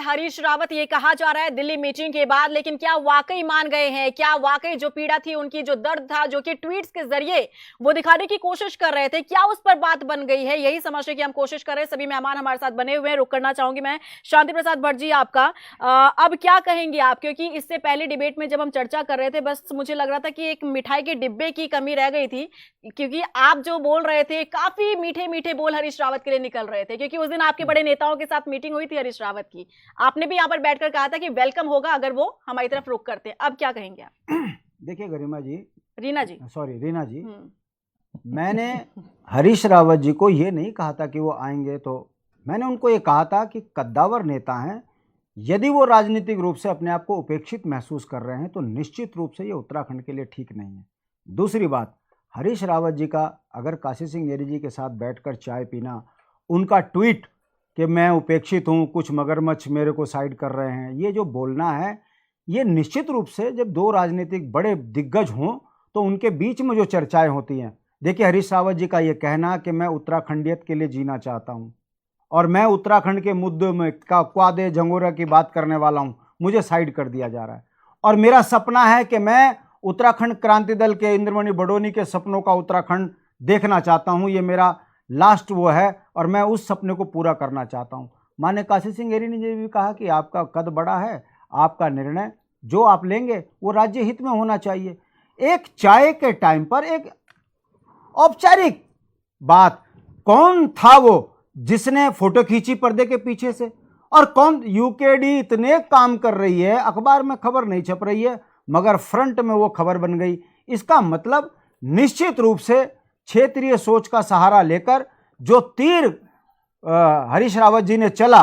हरीश रावत, ये कहा जा रहा है दिल्ली मीटिंग के बाद, लेकिन क्या वाकई मान गए हैं? क्या वाकई जो पीड़ा थी उनकी, जो दर्द था, जो कि ट्वीट्स के जरिए वो दिखाने की कोशिश कर रहे थे, क्या उस पर बात बन गई है? यही समझने की हम कोशिश कर रहे हैं। सभी मेहमान हमारे साथ बने हुए हैं। रुक करना चाहूंगी मैं शांति प्रसाद भट्ट जी आपका। अब क्या कहेंगे आप? क्योंकि इससे पहले डिबेट में जब हम चर्चा कर रहे थे, बस मुझे लग रहा था कि एक मिठाई के डिब्बे की कमी रह गई थी, क्योंकि आप जो बोल रहे थे काफी मीठे मीठे बोल हरीश रावत के लिए निकल रहे थे, क्योंकि उस दिन आपके बड़े नेताओं के साथ मीटिंग हुई थी हरीश रावत की। आपने भी यहां पर बैठकर कहा था कि वेलकम होगा अगर वो हमारी तरफ रुख करते हैं। अब क्या कहेंगे आप? देखिए गरिमा जी, रीना जी, सॉरी रीना जी, मैंने हरीश रावत जी को ये नहीं कहा था कि वो आएंगे, तो मैंने उनको ये कहा था कि कद्दावर नेता हैं, यदि वो राजनीतिक रूप से अपने आप को उपेक्षित महसूस कर रहे हैं तो निश्चित रूप से ये उत्तराखंड के लिए ठीक नहीं है। दूसरी बात, हरीश रावत जी का अगर काशी सिंह गिरी जी के साथ बैठकर चाय पीना, उनका ट्वीट कि मैं उपेक्षित हूँ, कुछ मगरमच्छ मेरे को साइड कर रहे हैं, ये जो बोलना है, ये निश्चित रूप से जब दो राजनीतिक बड़े दिग्गज हों तो उनके बीच में जो चर्चाएं होती हैं। देखिए हरीश रावत जी का ये कहना कि मैं उत्तराखंडियत के लिए जीना चाहता हूँ और मैं उत्तराखंड के मुद्दे में का क्वादे झंगोरा की बात करने वाला हूँ, मुझे साइड कर दिया जा रहा है। और मेरा सपना है कि मैं उत्तराखंड क्रांति दल के इंद्रमणि बडोनी के सपनों का उत्तराखंड देखना चाहता हूँ, ये मेरा लास्ट वो है और मैं उस सपने को पूरा करना चाहता हूँ। माननीय काशी सिंह गिरी ने भी कहा कि आपका कद बड़ा है, आपका निर्णय जो आप लेंगे वो राज्य हित में होना चाहिए। एक चाय के टाइम पर एक औपचारिक बात, कौन था वो जिसने फोटो खींची पर्दे के पीछे से, और कौन? यूकेडी इतने काम कर रही है, अखबार में खबर नहीं छप रही है मगर फ्रंट में वो खबर बन गई। इसका मतलब निश्चित रूप से क्षेत्रीय सोच का सहारा लेकर जो तीर हरीश रावत जी ने चला,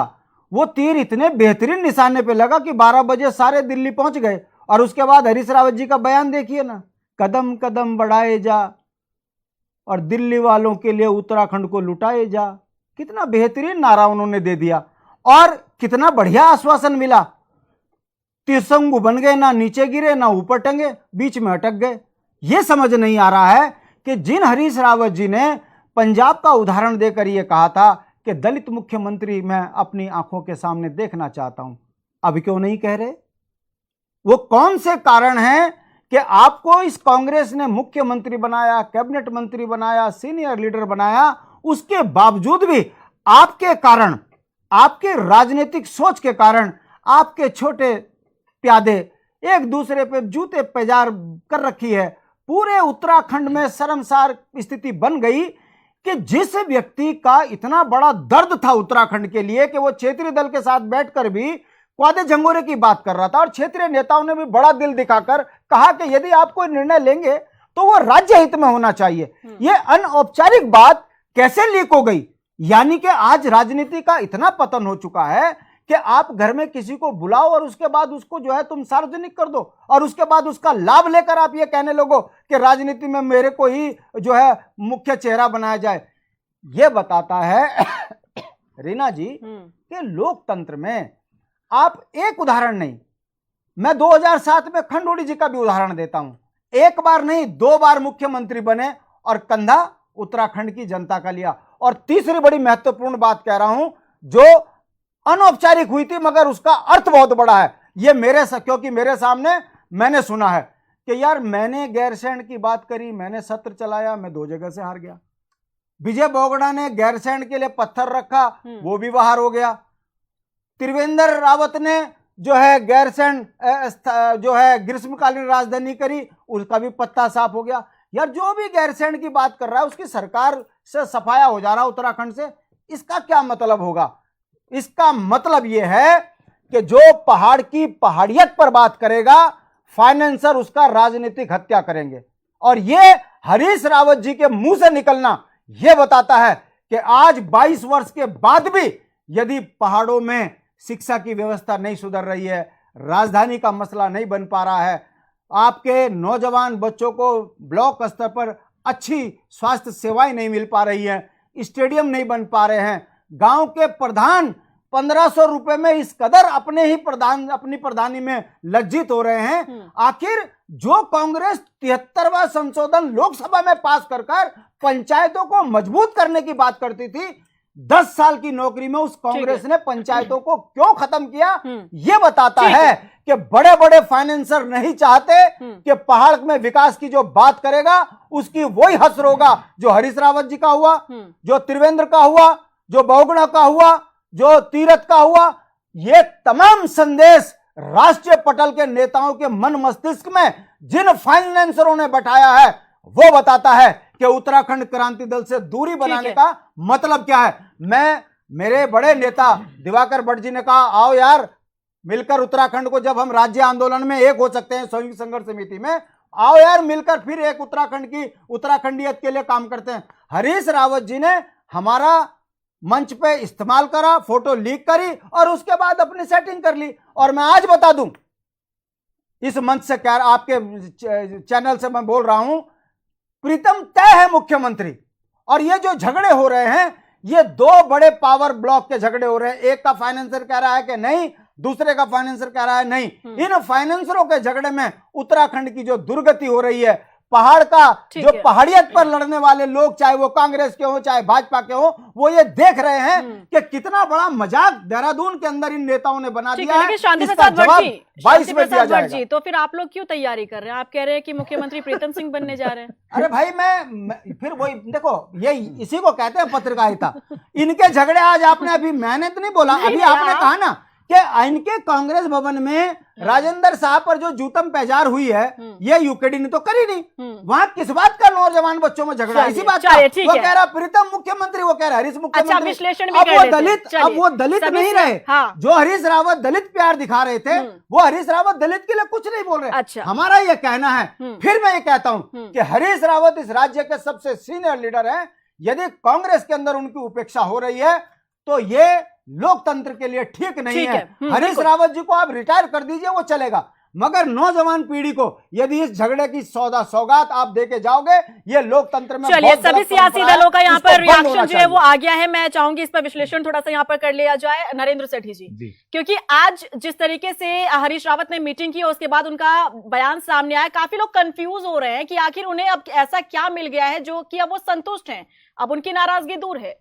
वो तीर इतने बेहतरीन निशाने पे लगा कि 12 बजे सारे दिल्ली पहुंच गए। और उसके बाद हरीश रावत जी का बयान देखिए ना, कदम कदम बढ़ाए जा और दिल्ली वालों के लिए उत्तराखंड को लुटाए जा। कितना बेहतरीन नारा उन्होंने दे दिया और कितना बढ़िया आश्वासन मिला। तिरसंगु बन गए, ना नीचे गिरे ना ऊपर टंगे, बीच में अटक गए। ये समझ नहीं आ रहा है कि जिन हरीश रावत जी ने पंजाब का उदाहरण देकर यह कहा था कि दलित मुख्यमंत्री मैं अपनी आंखों के सामने देखना चाहता हूं, अब क्यों नहीं कह रहे? वो कौन से कारण हैं कि आपको इस कांग्रेस ने मुख्यमंत्री बनाया, कैबिनेट मंत्री बनाया, सीनियर लीडर बनाया, उसके बावजूद भी आपके कारण, आपके राजनीतिक सोच के कारण आपके छोटे प्यादे एक दूसरे पे जूते पेजार कर रखी है। पूरे उत्तराखंड में शर्मसार स्थिति बन गई कि जिस व्यक्ति का इतना बड़ा दर्द था उत्तराखंड के लिए कि वो क्षेत्रीय दल के साथ बैठकर भी क्वादे झंगोरे की बात कर रहा था, और क्षेत्रीय नेताओं ने भी बड़ा दिल दिखाकर कहा कि यदि आप कोई निर्णय लेंगे तो वो राज्य हित में होना चाहिए। ये अनौपचारिक बात कैसे लीक हो गई? यानी कि आज राजनीति का इतना पतन हो चुका है कि आप घर में किसी को बुलाओ और उसके बाद उसको जो है तुम सार्वजनिक कर दो, और उसके बाद उसका लाभ लेकर आप ये कहने लगो कि राजनीति में मेरे को ही जो है मुख्य चेहरा बनाया जाए। ये बताता है रीना जी कि लोकतंत्र में आप एक उदाहरण नहीं, मैं 2007 में खंडूड़ी जी का भी उदाहरण देता हूं। एक बार नहीं 2 बार मुख्यमंत्री बने और कंधा उत्तराखंड की जनता का लिया। और तीसरी बड़ी महत्वपूर्ण बात कह रहा हूं जो अनौपचारिक हुई थी मगर उसका अर्थ बहुत बड़ा है। ये क्योंकि मेरे सामने मैंने सुना है कि यार मैंने गैरसैंण की बात करी, मैंने सत्र चलाया, मैं 2 जगह से हार गया। विजय बोगड़ा ने गैरसैंण के लिए पत्थर रखा, वो भी बाहर हो गया। त्रिवेंद्र रावत ने जो है गैरसैंण जो है ग्रीष्मकालीन राजधानी करी, उसका भी पत्ता साफ हो गया। यार जो भी गैरसैंण की बात कर रहा है उसकी सरकार से सफाया हो जा रहा उत्तराखंड से, इसका क्या मतलब होगा? इसका मतलब यह है कि जो पहाड़ की पहाड़ियत पर बात करेगा, फाइनेंसर उसका राजनीतिक हत्या करेंगे। और यह हरीश रावत जी के मुंह से निकलना यह बताता है कि आज 22 वर्ष के बाद भी यदि पहाड़ों में शिक्षा की व्यवस्था नहीं सुधर रही है, राजधानी का मसला नहीं बन पा रहा है, आपके नौजवान बच्चों को ब्लॉक स्तर पर अच्छी स्वास्थ्य सेवाएं नहीं मिल पा रही हैं, स्टेडियम नहीं बन पा रहे हैं, गांव के प्रधान 1500 रुपए में इस कदर अपनी प्रधानी में लज्जित हो रहे हैं। आखिर जो कांग्रेस 73वां संशोधन लोकसभा में पास कर पंचायतों को मजबूत करने की बात करती थी, 10 साल की नौकरी में उस कांग्रेस ने पंचायतों को क्यों खत्म किया, ये बताता ठीक है कि बड़े बड़े फाइनेंसर नहीं चाहते कि पहाड़ में विकास की जो बात करेगा उसकी वही हसर होगा जो हरीश रावत जी का हुआ, जो त्रिवेंद्र का हुआ, जो बहुगुणा का हुआ, जो तीरथ का हुआ। ये तमाम संदेश राष्ट्रीय पटल के नेताओं के मन मस्तिष्क में जिन फाइनेंसरों ने बैठाया है वो बताता है कि उत्तराखंड क्रांति दल से दूरी बनाने का मतलब क्या है। मेरे बड़े नेता दिवाकर भट्ट जी ने कहा, आओ यार मिलकर उत्तराखंड को, जब हम राज्य आंदोलन में एक हो सकते हैं संयुक्त संघर्ष समिति में, आओ यार मिलकर फिर एक उत्तराखंड की उत्तराखंडियत के लिए काम करते हैं। हरीश रावत जी ने हमारा मंच पे इस्तेमाल करा, फोटो लीक करी और उसके बाद अपनी सेटिंग कर ली। और मैं आज बता दूं, इस मंच से क्या, आपके चैनल से मैं बोल रहा हूं, प्रीतम तय है मुख्यमंत्री। और ये जो झगड़े हो रहे हैं, ये दो बड़े पावर ब्लॉक के झगड़े हो रहे हैं। एक का फाइनेंसर कह रहा है कि नहीं, दूसरे का फाइनेंसर कह रहा है नहीं। इन फाइनेंसरों के झगड़े में उत्तराखंड की जो दुर्गति हो रही है, पहाड़ का जो पहाड़ियत पर लड़ने वाले लोग, चाहे वो कांग्रेस के हो चाहे भाजपा के हो, वो ये देख रहे हैं कि कितना बड़ा मजाक देहरादून के अंदर इन नेताओं ने बना दिया है। शांति प्रसाद भट्ट जी, 22 में दिया जाएगा। तो फिर आप लोग क्यों तैयारी कर रहे हैं? आप कह रहे हैं कि मुख्यमंत्री प्रीतम सिंह बनने जा रहे हैं। अरे भाई मैं फिर वही देखो, ये इसी को कहते हैं पत्रकारिता। इनके झगड़े आज आपने, अभी मैंने तो नहीं बोला, अभी आपने कहा ना कि इनके कांग्रेस भवन में राजेंद्र साहब पर जो जूतम पैजार हुई है, ये यूकेडी ने तो करी नहीं। वहां किस बात का नौजवान बच्चों में झगड़ा, इसी बात का। वो कह रहा प्रीतम मुख्यमंत्री, वो कह रहा हरीश मुख्यमंत्री। विश्लेषण अब वो दलित नहीं रहे। जो हरीश रावत दलित प्यार दिखा रहे थे, वो हरीश रावत दलित के लिए कुछ नहीं बोल रहे। हमारा ये कहना है, फिर मैं ये कहता हूं कि हरीश रावत इस राज्य के सबसे सीनियर लीडर है। यदि कांग्रेस के अंदर उनकी उपेक्षा हो रही है तो ये लोकतंत्र के लिए ठीक नहीं है। हरीश रावत जी को आप रिटायर कर दीजिए, वो चलेगा, मगर नौजवान पीढ़ी को यदि इस झगड़े की सौगात आप देके जाओगे, ये लोकतंत्र में चलिए सभी सियासी दलों का यहाँ पर रिएक्शन जो है वो आ गया है। मैं चाहूंगी इस पर विश्लेषण थोड़ा सा यहाँ पर कर लिया जाए। नरेंद्र सेठी जी, क्योंकि आज जिस तरीके से हरीश रावत ने मीटिंग की, उसके बाद उनका बयान सामने आया, काफी लोग कंफ्यूज हो रहे हैं कि आखिर उन्हें अब ऐसा क्या मिल गया है जो कि अब वो संतुष्ट हैं, अब उनकी नाराजगी दूर है।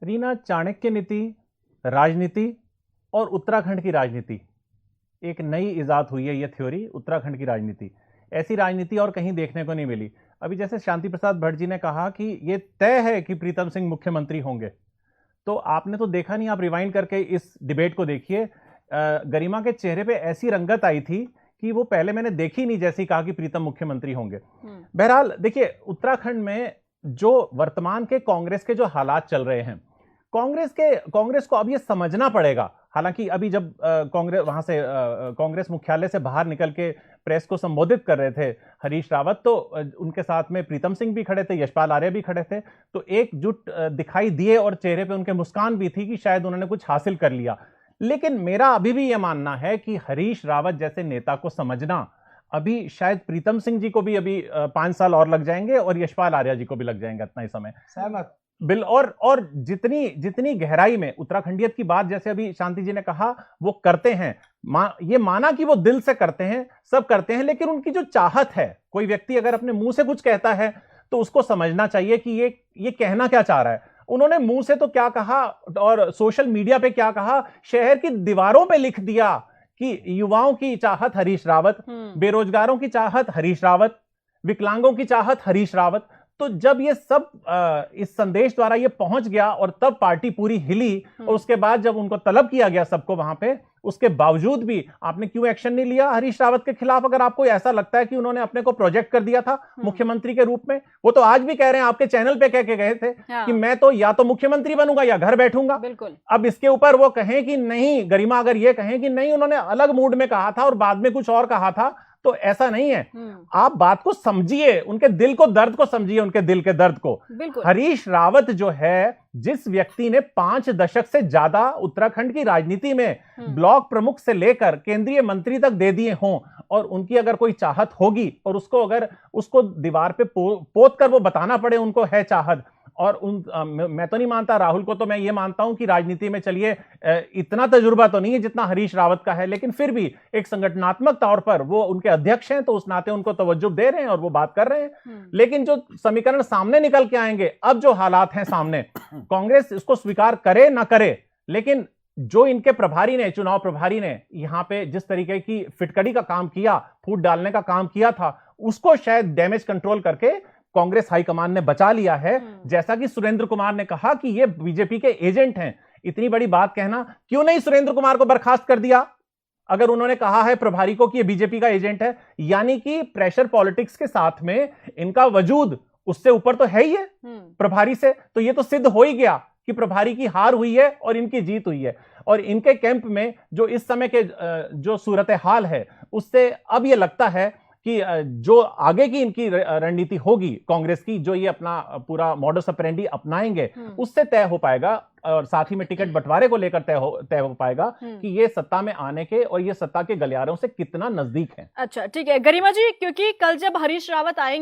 रीना, चाणक्य नीति, राजनीति और उत्तराखंड की राजनीति, एक नई इजाद हुई है ये थ्योरी, उत्तराखंड की राजनीति। ऐसी राजनीति और कहीं देखने को नहीं मिली। अभी जैसे शांति प्रसाद भट्ट जी ने कहा कि ये तय है कि प्रीतम सिंह मुख्यमंत्री होंगे, तो आपने तो देखा नहीं, आप रिवाइंड करके इस डिबेट को देखिए। गरिमा के चेहरे पे ऐसी रंगत आई थी कि वो पहले मैंने देखी नहीं, जैसी कहा कि प्रीतम मुख्यमंत्री होंगे। बहरहाल देखिए, उत्तराखंड में जो वर्तमान के कांग्रेस के जो हालात चल रहे हैं, कांग्रेस को अब ये समझना पड़ेगा। हालांकि अभी जब कांग्रेस वहां से कांग्रेस मुख्यालय से बाहर निकल के प्रेस को संबोधित कर रहे थे हरीश रावत, तो उनके साथ में प्रीतम सिंह भी खड़े थे, यशपाल आर्य भी खड़े थे, तो एकजुट दिखाई दिए और चेहरे पे उनके मुस्कान भी थी कि शायद उन्होंने कुछ हासिल कर लिया। लेकिन मेरा अभी भी यह मानना है कि हरीश रावत जैसे नेता को समझना, अभी शायद प्रीतम सिंह जी को भी अभी 5 साल और लग जाएंगे और यशपाल आर्य जी को भी लग जाएंगे इतना ही समय। सहमत बिल। और जितनी गहराई में उत्तराखंडियत की बात, जैसे अभी शांति जी ने कहा, वो करते हैं, ये माना कि वो दिल से करते हैं, सब करते हैं, लेकिन उनकी जो चाहत है, कोई व्यक्ति अगर अपने मुंह से कुछ कहता है तो उसको समझना चाहिए कि ये कहना क्या चाह रहा है। उन्होंने मुंह से तो क्या कहा और सोशल मीडिया पे क्या कहा, शहर की दीवारों पे लिख दिया कि युवाओं की चाहत हरीश रावत, बेरोजगारों की चाहत हरीश रावत, विकलांगों की चाहत हरीश रावत। तो जब ये सब इस संदेश द्वारा ये पहुंच गया और तब पार्टी पूरी हिली, और उसके बाद जब उनको तलब किया गया सबको वहां पे, उसके बावजूद भी आपने क्यों एक्शन नहीं लिया हरीश रावत के खिलाफ? अगर आपको ऐसा लगता है कि उन्होंने अपने को प्रोजेक्ट कर दिया था मुख्यमंत्री के रूप में, वो तो आज भी कह रहे हैं, आपके चैनल पे कह के गए थे कि मैं तो या तो मुख्यमंत्री बनूंगा या घर बैठूंगा। बिल्कुल। अब इसके ऊपर वो कहें कि नहीं, गरिमा अगर ये कहें कि नहीं उन्होंने अलग मूड में कहा था और बाद में कुछ और कहा था, तो ऐसा नहीं है। आप बात को समझिए, उनके दिल को, दर्द को समझिए, उनके दिल के दर्द को। हरीश रावत जो है, जिस व्यक्ति ने 5 दशक से ज्यादा उत्तराखंड की राजनीति में ब्लॉक प्रमुख से लेकर केंद्रीय मंत्री तक दे दिए हों, और उनकी अगर कोई चाहत होगी और उसको दीवार पे पोत कर वो बताना पड़े उनको है चाहत, और मैं तो नहीं मानता राहुल को, तो मैं ये मानता हूं कि राजनीति में चलिए इतना तजुर्बा तो नहीं है जितना हरीश रावत का है, लेकिन फिर भी एक संगठनात्मक तौर पर वो उनके अध्यक्ष हैं तो उस नाते उनको तवज्जो दे रहे हैं और वो बात कर रहे हैं। लेकिन जो समीकरण सामने निकल के आएंगे, अब जो हालात हैं सामने, कांग्रेस इसको स्वीकार करे ना करे, लेकिन जो इनके प्रभारी ने, चुनाव प्रभारी ने यहां पे जिस तरीके की फिटकड़ी का काम किया, फूट डालने का काम किया था, उसको शायद डैमेज कंट्रोल करके कांग्रेस हाईकमान ने बचा लिया है। जैसा कि सुरेंद्र कुमार ने कहा कि ये बीजेपी के एजेंट हैं, इतनी बड़ी बात कहना, क्यों नहीं सुरेंद्र कुमार को बर्खास्त कर दिया अगर उन्होंने कहा है प्रभारी को कि ये बीजेपी का एजेंट है। यानी कि प्रेशर पॉलिटिक्स के साथ में इनका वजूद उससे ऊपर तो है ही है प्रभारी से, तो ये तो सिद्ध हो ही गया कि प्रभारी की हार हुई है और इनकी जीत हुई है। और इनके कैंप में जो इस समय के जो सूरत हाल है, उससे अब ये लगता है कि जो आगे की इनकी रणनीति होगी कांग्रेस की, जो ये अपना पूरा मॉडस ऑपरेंडी अपनाएंगे, उससे तय हो पाएगा, और साथ ही में टिकट बंटवारे को लेकर तय हो पाएगा कि ये सत्ता में आने के और ये सत्ता के गलियारों से कितना नजदीक है। अच्छा, ठीक है गरिमा जी, क्योंकि कल जब हरीश रावत आएंगे